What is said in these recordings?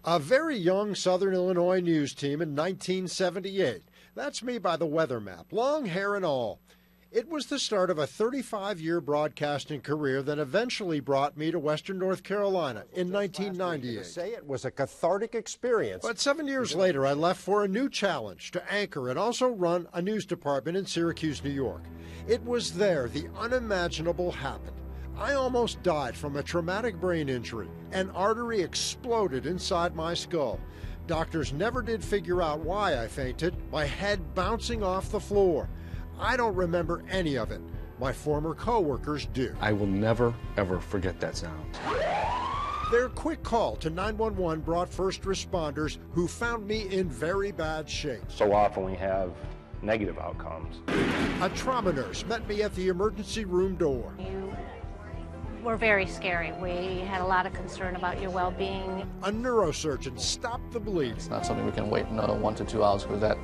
A very young Southern Illinois news team in 1978. That's me by the weather map, long hair and all. It was the start of a 35-year broadcasting career that eventually brought me to Western North Carolina in 1998. Say it was a cathartic experience. But 7 years later, I left for a new challenge to anchor and also run a news department in Syracuse, New York. It was there the unimaginable happened. I almost died from a traumatic brain injury. An artery exploded inside my skull. Doctors never did figure out why I fainted, my head bouncing off the floor. I don't remember any of it. My former co-workers do. I will never, ever forget that sound. Their quick call to 911 brought first responders who found me in very bad shape. So often we have negative outcomes. A trauma nurse met me at the emergency room door. You were very scary. We had a lot of concern about your well-being. A neurosurgeon stopped the bleeding. It's not something we can wait another 1 to 2 hours because that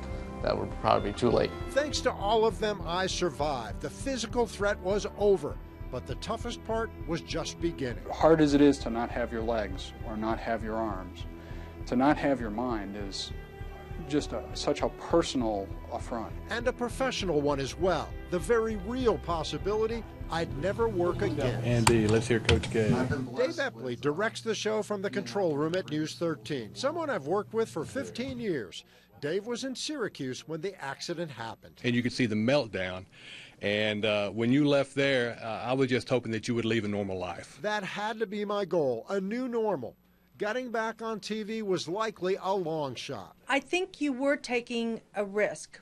would probably be too late. Thanks to all of them, I survived. The physical threat was over, but the toughest part was just beginning. Hard as it is to not have your legs or not have your arms, to not have your mind is just such a personal affront. And a professional one as well. The very real possibility I'd never work again. Andy, let's hear Coach K. Dave Epley directs the show from the control room at News 13, someone I've worked with for 15 years. Dave was in Syracuse when the accident happened. And you could see the meltdown. And when you left there, I was just hoping that you would leave a normal life. That had to be my goal, a new normal. Getting back on TV was likely a long shot. I think you were taking a risk,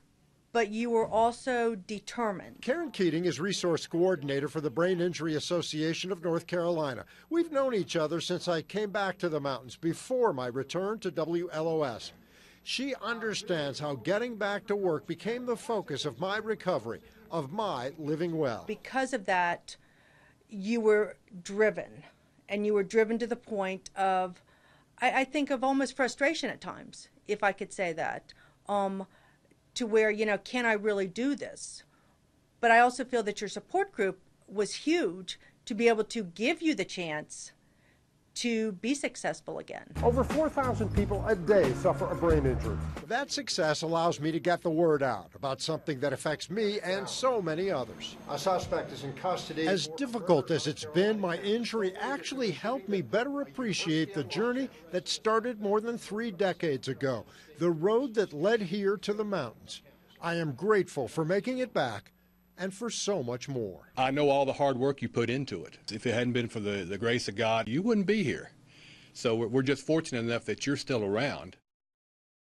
but you were also determined. Karen Keating is resource coordinator for the Brain Injury Association of North Carolina. We've known each other since I came back to the mountains before my return to WLOS. She understands how getting back to work became the focus of my recovery, of my living well. Because of that, you were driven, and you were driven to the point of, I think, of almost frustration at times, if I could say that, to where, can I really do this? But I also feel that your support group was huge to be able to give you the chance to be successful again. Over 4,000 people a day suffer a brain injury. That success allows me to get the word out about something that affects me and so many others. A suspect is in custody. As difficult as it's been, my injury actually helped me better appreciate the journey that started more than 3 decades ago, the road that led here to the mountains. I am grateful for making it back and for so much more. I know all the hard work you put into it. If it hadn't been for the grace of God, you wouldn't be here. So we're just fortunate enough that you're still around.